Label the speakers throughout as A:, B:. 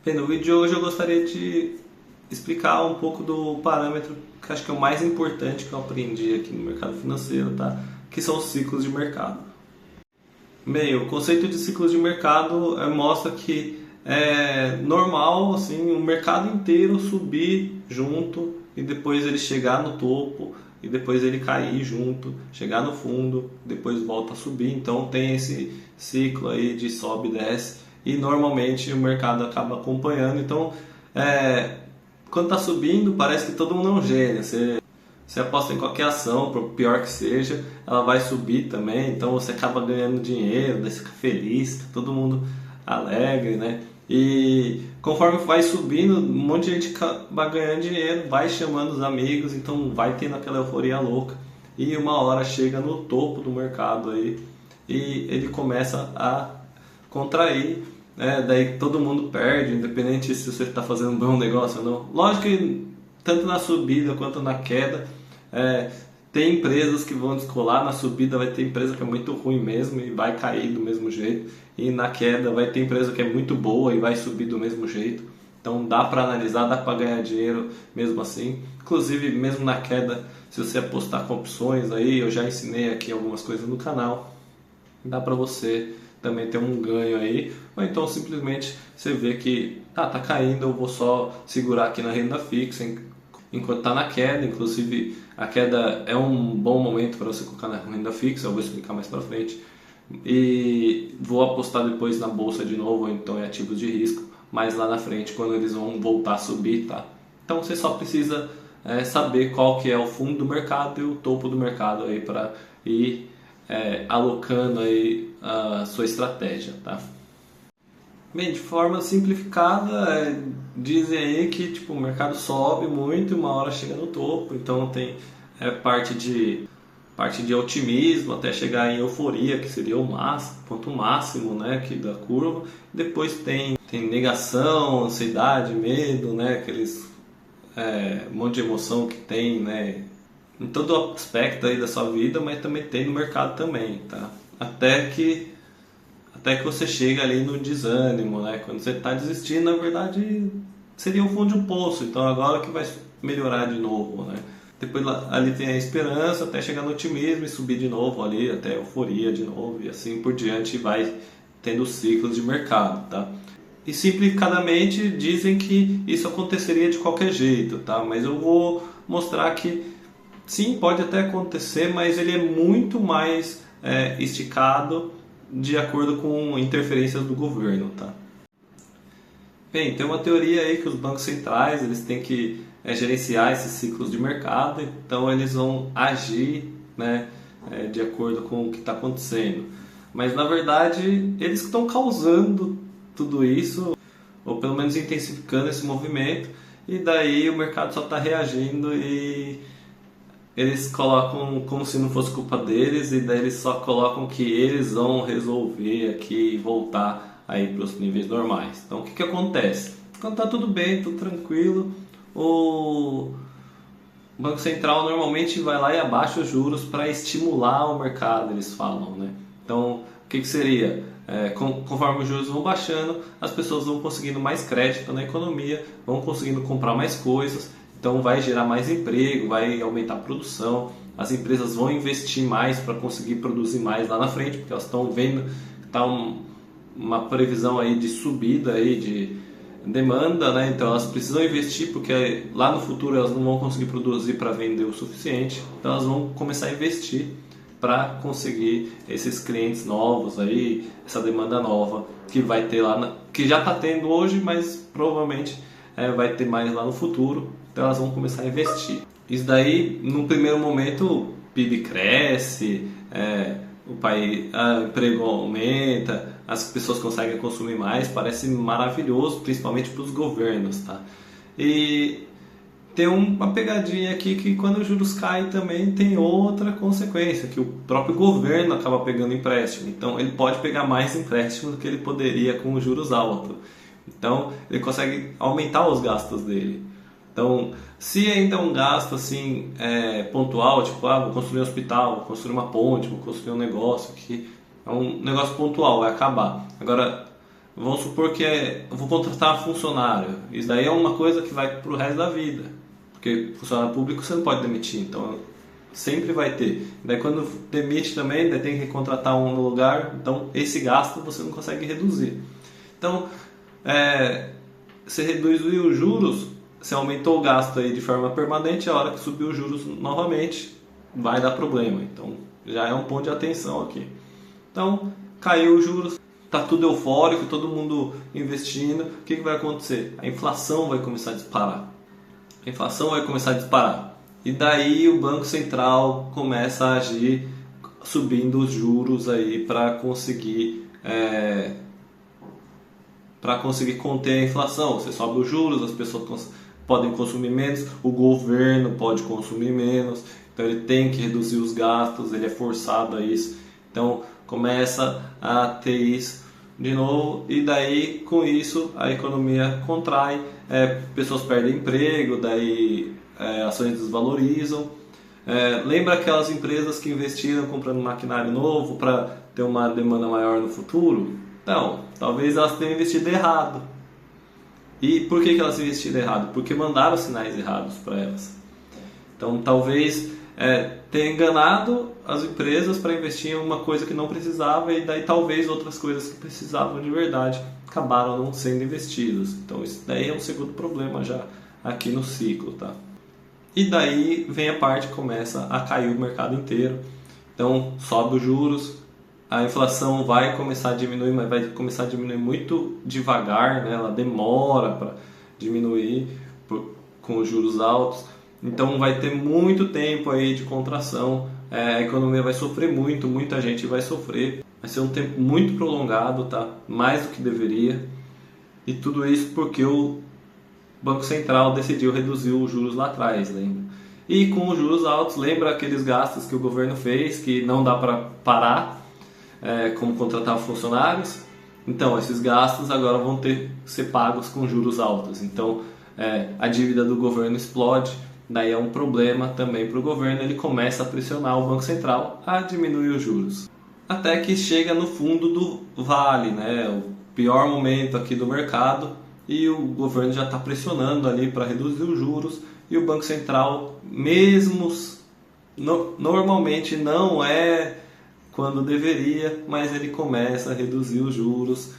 A: Bem, no vídeo de hoje eu gostaria de explicar um pouco do parâmetro que acho que é o mais importante que eu aprendi aqui no mercado financeiro, tá? Que são os ciclos de mercado. Bem, o conceito de ciclos de mercado mostra que é normal assim, o mercado inteiro subir junto e depois ele chegar no topo e depois ele cair junto, chegar no fundo, depois volta a subir. Então tem esse ciclo aí de sobe e desce e normalmente o mercado acaba acompanhando. Então, quando está subindo, parece que todo mundo é um gênio. Você aposta em qualquer ação, por pior que seja, ela vai subir também, então você acaba ganhando dinheiro, daí você fica feliz, fica todo mundo alegre, né? E conforme vai subindo, um monte de gente acaba ganhando dinheiro, vai chamando os amigos, então vai tendo aquela euforia louca. E uma hora chega no topo do mercado aí e ele começa a contrair, né? Daí todo mundo perde, independente se você está fazendo um bom negócio ou não. Lógico que tanto na subida quanto na queda, é, tem empresas que vão descolar. Na subida vai ter empresa que é muito ruim mesmo e vai cair do mesmo jeito, e na queda vai ter empresa que é muito boa e vai subir do mesmo jeito. Então dá para analisar, dá para ganhar dinheiro mesmo assim. Inclusive mesmo na queda, se você apostar com opções aí, eu já ensinei aqui algumas coisas no canal, dá para você também ter um ganho aí. Ou então simplesmente você vê que tá caindo, eu vou só segurar aqui na renda fixa enquanto está na queda. Inclusive a queda é um bom momento para você colocar na renda fixa, eu vou explicar mais para frente. E vou apostar depois na bolsa de novo, ou então em ativos de risco, mais lá na frente quando eles vão voltar a subir, tá? Então você só precisa saber qual que é o fundo do mercado e o topo do mercado aí para ir alocando aí a sua estratégia, tá? Bem, de forma simplificada, dizem aí que tipo, o mercado sobe muito e uma hora chega no topo, então tem parte de otimismo até chegar em euforia, que seria o máximo, ponto máximo, né, que da curva. Depois tem negação, ansiedade, medo, né, aqueles monte de emoção que tem, né, em todo aspecto aí da sua vida, mas também tem no mercado também, tá? Até que você chega ali no desânimo, né? Quando você está desistindo, na verdade seria o fundo de um poço, então agora que vai melhorar de novo, né? Depois ali tem a esperança até chegar no otimismo e subir de novo ali, até a euforia de novo, e assim por diante vai tendo ciclos de mercado, tá? E simplificadamente dizem que isso aconteceria de qualquer jeito, tá? Mas eu vou mostrar que sim, pode até acontecer, mas ele é muito mais esticado de acordo com interferências do governo, tá? Bem, tem uma teoria aí que os bancos centrais eles têm que gerenciar esses ciclos de mercado, então eles vão agir, né, de acordo com o que está acontecendo. Mas na verdade eles estão causando tudo isso, ou pelo menos intensificando esse movimento, e daí o mercado só está reagindo e eles colocam como se não fosse culpa deles, e daí eles só colocam que eles vão resolver aqui e voltar aí para os níveis normais. Então o que acontece? Quando está tudo bem, tudo tranquilo, o Banco Central normalmente vai lá e abaixa os juros para estimular o mercado, eles falam, né? Então o que seria? Conforme os juros vão baixando, as pessoas vão conseguindo mais crédito na economia, vão conseguindo comprar mais coisas. Então vai gerar mais emprego, vai aumentar a produção, as empresas vão investir mais para conseguir produzir mais lá na frente, porque elas estão vendo que está uma previsão aí de subida aí de demanda, né? Então elas precisam investir porque lá no futuro elas não vão conseguir produzir para vender o suficiente, então elas vão começar a investir para conseguir esses clientes novos aí, essa demanda nova que vai ter lá, que já está tendo hoje, mas provavelmente vai ter mais lá no futuro. Então elas vão começar a investir. Isso daí, no primeiro momento, o PIB cresce, o emprego aumenta, as pessoas conseguem consumir mais, parece maravilhoso, principalmente para os governos, tá? E tem uma pegadinha aqui que quando os juros caem também tem outra consequência, que o próprio governo acaba pegando empréstimo. Então ele pode pegar mais empréstimo do que ele poderia com os juros altos. Então ele consegue aumentar os gastos dele. Então, se ainda é um gasto assim pontual, tipo, vou construir um hospital, vou construir uma ponte, vou construir um negócio que é um negócio pontual, vai acabar. Agora, Vamos supor que eu vou contratar um funcionário. Isso daí é uma coisa que vai para o resto da vida. Porque funcionário público você não pode demitir, então sempre vai ter. Daí quando demite também, daí tem que contratar um no lugar, então esse gasto você não consegue reduzir. Então, você reduziu os juros, você aumentou o gasto aí de forma permanente, a hora que subir os juros novamente vai dar problema. Então já é um ponto de atenção aqui. Então, caiu os juros, está tudo eufórico, todo mundo investindo, o que vai acontecer? A inflação vai começar a disparar. A inflação vai começar a disparar. E daí o Banco Central começa a agir subindo os juros aí para conseguir conter a inflação. Você sobe os juros, as pessoas podem consumir menos, o governo pode consumir menos, então ele tem que reduzir os gastos, ele é forçado a isso. Então começa a ter isso de novo, e daí com isso a economia contrai, pessoas perdem emprego, daí ações desvalorizam. Lembra aquelas empresas que investiram comprando maquinário novo para ter uma demanda maior no futuro? Então, talvez elas tenham investido errado. E por que elas investiram errado? Porque mandaram sinais errados para elas. Então, talvez tenha enganado as empresas para investir em uma coisa que não precisava, e daí talvez outras coisas que precisavam de verdade acabaram não sendo investidas. Então, isso daí é um segundo problema já aqui no ciclo, tá? E daí vem a parte que começa a cair o mercado inteiro. Então, sobe os juros, a inflação vai começar a diminuir, mas vai começar a diminuir muito devagar, né? Ela demora para diminuir com os juros altos. Então vai ter muito tempo aí de contração, a economia vai sofrer muito, muita gente vai sofrer. Vai ser um tempo muito prolongado, tá? Mais do que deveria. E tudo isso porque o Banco Central decidiu reduzir os juros lá atrás, lembra? E com os juros altos, lembra aqueles gastos que o governo fez, que não dá para parar, como contratar funcionários? Então, esses gastos agora vão ter que ser pagos com juros altos. Então, a dívida do governo explode, daí é um problema também para o governo, ele começa a pressionar o Banco Central a diminuir os juros. Até que chega no fundo do vale, né? O pior momento aqui do mercado, e o governo já está pressionando ali para reduzir os juros, e o Banco Central, mesmo normalmente não é quando deveria, mas ele começa a reduzir os juros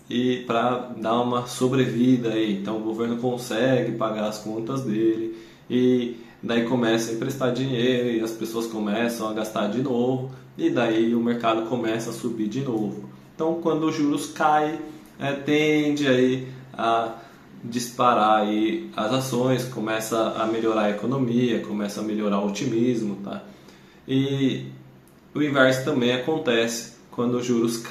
A: e para dar uma sobrevida aí. Então o governo consegue pagar as contas dele, e daí começa a emprestar dinheiro e as pessoas começam a gastar de novo, e daí o mercado começa a subir de novo. Então quando os juros caem, tende aí a disparar aí as ações, começa a melhorar a economia, começa a melhorar o otimismo, tá? E o inverso também acontece quando os juros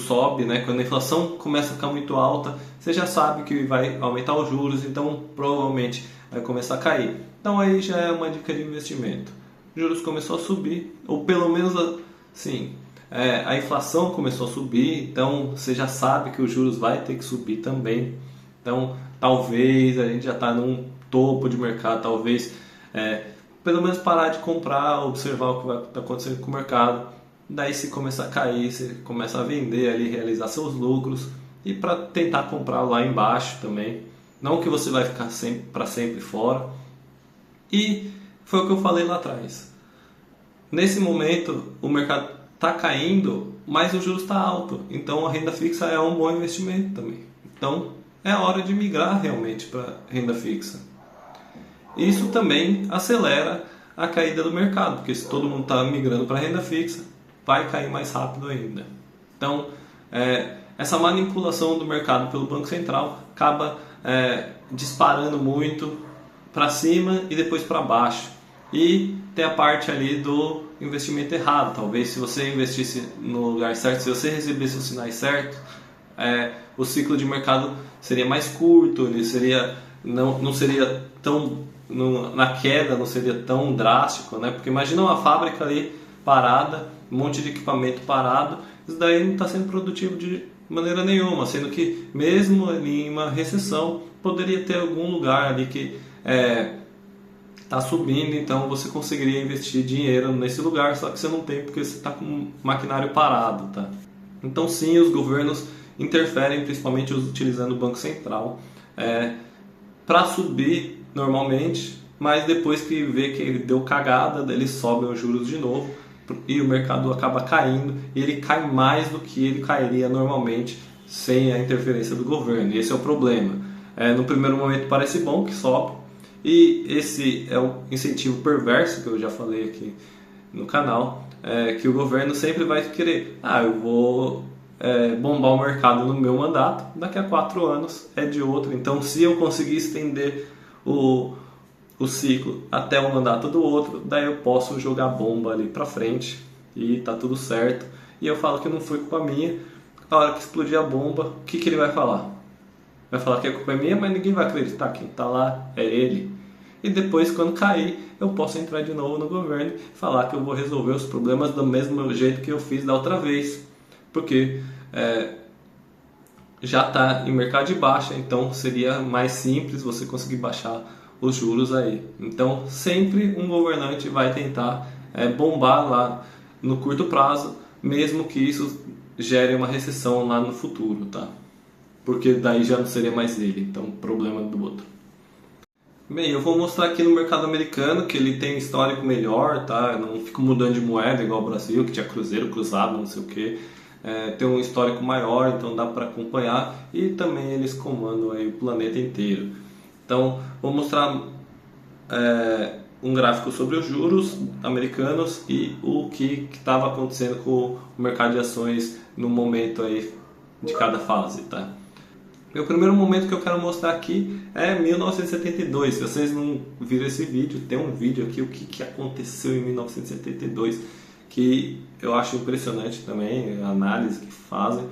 A: sobe, né? Quando a inflação começa a ficar muito alta, você já sabe que vai aumentar os juros, então provavelmente vai começar a cair. Então aí já é uma dica de investimento. Os juros começou a subir, ou pelo menos assim, a inflação começou a subir, então você já sabe que os juros vai ter que subir também. Então talvez a gente já está num topo de mercado, talvez pelo menos parar de comprar, observar o que vai estar acontecendo com o mercado. Daí se começar a cair, você começa a vender ali, realizar seus lucros, e para tentar comprar lá embaixo também. Não que você vai ficar para sempre fora. E foi o que eu falei lá atrás. Nesse momento o mercado está caindo, mas o juros está alto. Então a renda fixa é um bom investimento também. Então é a hora de migrar realmente para renda fixa. Isso também acelera a caída do mercado, porque se todo mundo está migrando para renda fixa, vai cair mais rápido ainda. Então, essa manipulação do mercado pelo Banco Central acaba disparando muito para cima e depois para baixo. E tem a parte ali do investimento errado. Talvez se você investisse no lugar certo, se você recebesse os sinais certos, o ciclo de mercado seria mais curto, ele não seria tão na queda, não seria tão drástico, né? Porque imagina uma fábrica ali parada, um monte de equipamento parado, isso daí não está sendo produtivo de maneira nenhuma, sendo que mesmo ali em uma recessão poderia ter algum lugar ali que está subindo, então você conseguiria investir dinheiro nesse lugar, só que você não tem porque você está com o maquinário parado, tá? Então sim, os governos interferem, principalmente utilizando o Banco Central, para subir normalmente, mas depois que vê que ele deu cagada, eles sobem os juros de novo e o mercado acaba caindo e ele cai mais do que ele cairia normalmente sem a interferência do governo. E esse é o problema. No primeiro momento parece bom que sobe, e esse é o incentivo perverso que eu já falei aqui no canal, que o governo sempre vai querer, eu vou bombar o mercado no meu mandato, daqui a 4 anos é de outro. Então se eu conseguir estender o ciclo até o mandato do outro, daí eu posso jogar bomba ali pra frente e tá tudo certo. E eu falo que não foi culpa minha. A hora que explodir a bomba, o que ele vai falar? Vai falar que a culpa é minha, mas ninguém vai acreditar. Quem tá lá é ele. E depois, quando cair, eu posso entrar de novo no governo e falar que eu vou resolver os problemas do mesmo jeito que eu fiz da outra vez. Porque já está em mercado de baixa, então seria mais simples você conseguir baixar os juros aí. Então sempre um governante vai tentar bombar lá no curto prazo, mesmo que isso gere uma recessão lá no futuro, tá? Porque daí já não seria mais ele, então problema do outro. Bem, eu vou mostrar aqui no mercado americano que ele tem histórico melhor, tá? Eu não fico mudando de moeda igual o Brasil, que tinha cruzeiro, cruzado, não sei o que. Tem um histórico maior, então dá para acompanhar, e também eles comandam aí o planeta inteiro. Então vou mostrar um gráfico sobre os juros americanos e o que estava acontecendo com o mercado de ações no momento aí de cada fase, tá? O primeiro momento que eu quero mostrar aqui é 1972. Se vocês não viram esse vídeo, tem um vídeo aqui, o que aconteceu em 1972, que eu acho impressionante também, a análise que fazem,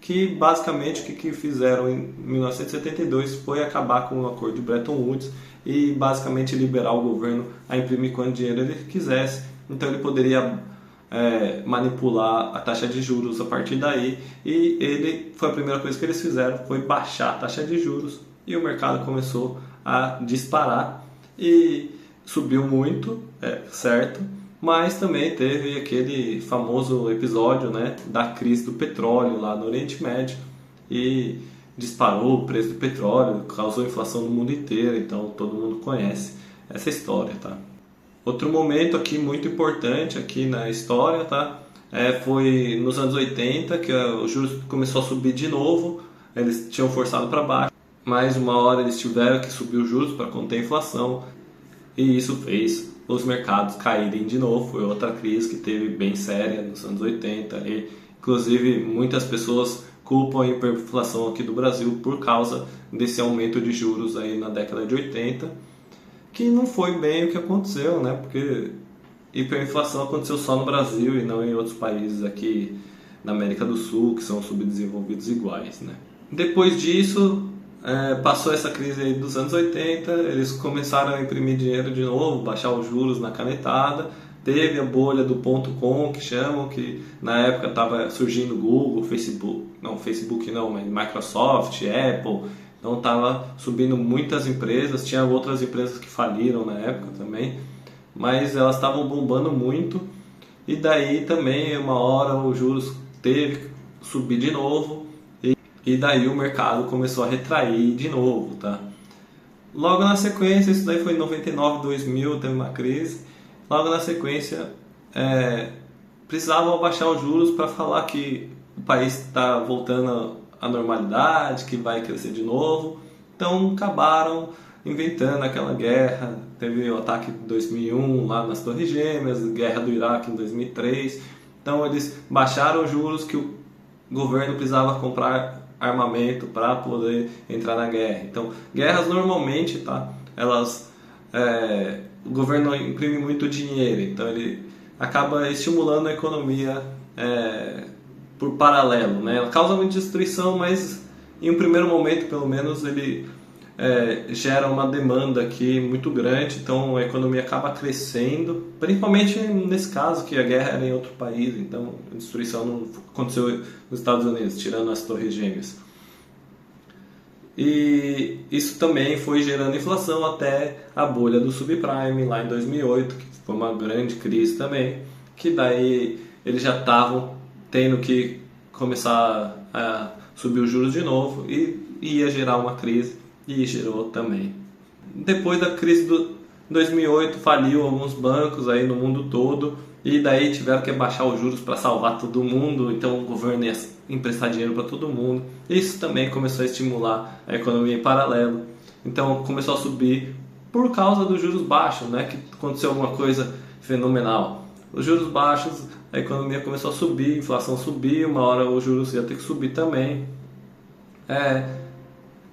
A: que basicamente o que fizeram em 1972 foi acabar com o acordo de Bretton Woods e basicamente liberar o governo a imprimir quanto dinheiro ele quisesse. Então ele poderia manipular a taxa de juros a partir daí, e foi a primeira coisa que eles fizeram, foi baixar a taxa de juros, e o mercado começou a disparar e subiu muito, certo? Mas também teve aquele famoso episódio, né, da crise do petróleo lá no Oriente Médio, e disparou o preço do petróleo, causou inflação no mundo inteiro. Então todo mundo conhece essa história, tá? Outro momento aqui muito importante aqui na história, tá? Foi nos anos 80 que os juros começou a subir de novo. Eles tinham forçado para baixo, mas uma hora eles tiveram que subir os juros para conter a inflação, e isso fez os mercados caírem de novo. Foi outra crise que teve bem séria nos anos 80, e inclusive muitas pessoas culpam a hiperinflação aqui do Brasil por causa desse aumento de juros aí na década de 80, que não foi bem o que aconteceu, né? Porque hiperinflação aconteceu só no Brasil e não em outros países aqui na América do Sul, que são subdesenvolvidos iguais, né? Depois disso, passou essa crise aí dos anos 80, eles começaram a imprimir dinheiro de novo, baixar os juros na canetada. Teve a bolha do .com, que chamam, que na época estava surgindo Google, Facebook não, mas Microsoft, Apple. Então estava subindo muitas empresas, tinha outras empresas que faliram na época também, mas elas estavam bombando muito, e daí também uma hora os juros teve que subir de novo, e daí o mercado começou a retrair de novo, tá? Logo na sequência, isso daí foi em 99, 2000, teve uma crise. Logo na sequência, precisavam abaixar os juros para falar que o país está voltando à normalidade, que vai crescer de novo. Então acabaram inventando aquela guerra. Teve o ataque de 2001 lá nas Torres Gêmeas, guerra do Iraque em 2003. Então eles baixaram os juros, que o governo precisava comprar armamento para poder entrar na guerra. Então guerras normalmente, tá? O governo imprime muito dinheiro, então ele acaba estimulando a economia por paralelo, né? Ela causa muita destruição, mas em um primeiro momento, pelo menos, ele gera uma demanda aqui muito grande, então a economia acaba crescendo, principalmente nesse caso que a guerra era em outro país, então a destruição não aconteceu nos Estados Unidos, tirando as Torres Gêmeas. E isso também foi gerando inflação até a bolha do subprime lá em 2008, que foi uma grande crise também, que daí eles já estavam tendo que começar a subir os juros de novo e ia gerar uma crise, e gerou também. Depois da crise do 2008, faliu alguns bancos aí no mundo todo, e daí tiveram que baixar os juros para salvar todo mundo, então o governo ia emprestar dinheiro para todo mundo. Isso também começou a estimular a economia em paralelo. Então começou a subir por causa dos juros baixos, né? Que aconteceu alguma coisa fenomenal. Os juros baixos, a economia começou a subir, a inflação subiu, uma hora os juros ia ter que subir também.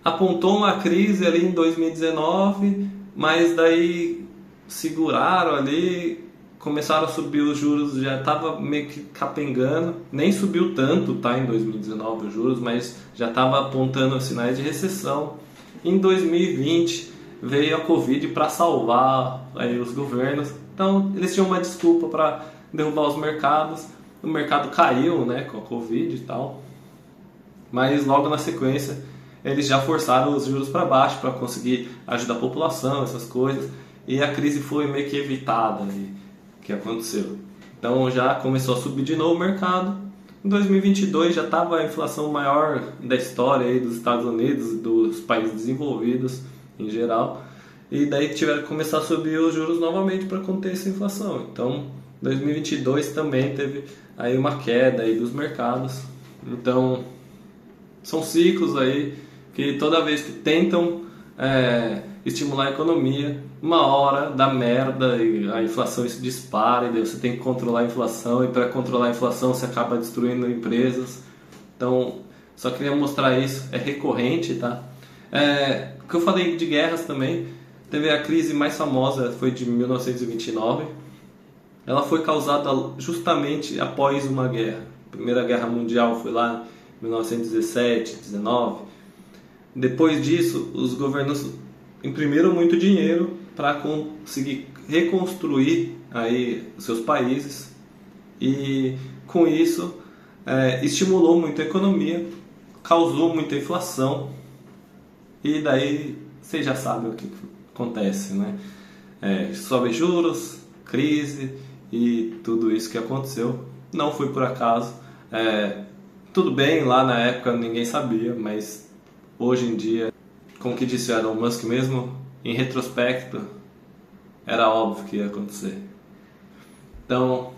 A: Apontou uma crise ali em 2019, mas daí seguraram ali, começaram a subir os juros, já estava meio que capengando, nem subiu tanto, tá, em 2019 os juros, mas já estava apontando sinais de recessão. Em 2020 veio a Covid para salvar aí os governos, então eles tinham uma desculpa para derrubar os mercados. O mercado caiu, né, com a Covid e tal, mas logo na sequência eles já forçaram os juros para baixo para conseguir ajudar a população, essas coisas, e a crise foi meio que evitada aí, que aconteceu. Então já começou a subir de novo o mercado. Em 2022 já estava a inflação maior da história aí dos Estados Unidos, dos países desenvolvidos em geral, e daí tiveram que começar a subir os juros novamente para conter essa inflação. Então 2022 também teve aí uma queda aí dos mercados. Então são ciclos aí que toda vez que tentam estimular a economia, uma hora dá merda e a inflação se dispara, e daí você tem que controlar a inflação, e para controlar a inflação você acaba destruindo empresas. Então, só queria mostrar isso, é recorrente, tá? O que eu falei de guerras também, teve a crise mais famosa, foi de 1929. Ela foi causada justamente após uma guerra. A Primeira Guerra Mundial foi lá em 1917, 19. Depois disso, os governos imprimiram muito dinheiro para conseguir reconstruir aí os seus países, e com isso estimulou muito a economia, causou muita inflação, e daí você já sabe o que acontece, né? Sobe juros, crise e tudo isso que aconteceu. Não foi por acaso. Tudo bem, lá na época ninguém sabia, mas hoje em dia, como que disse o Elon Musk mesmo, em retrospecto, era óbvio que ia acontecer. Então,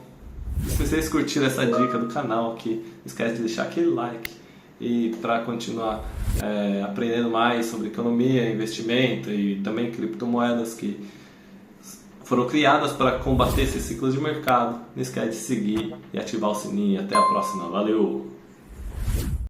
A: se vocês curtiram essa dica do canal aqui, não esquece de deixar aquele like. E para continuar aprendendo mais sobre economia, investimento e também criptomoedas que foram criadas para combater esses ciclos de mercado, não esquece de seguir e ativar o sininho. Até a próxima. Valeu!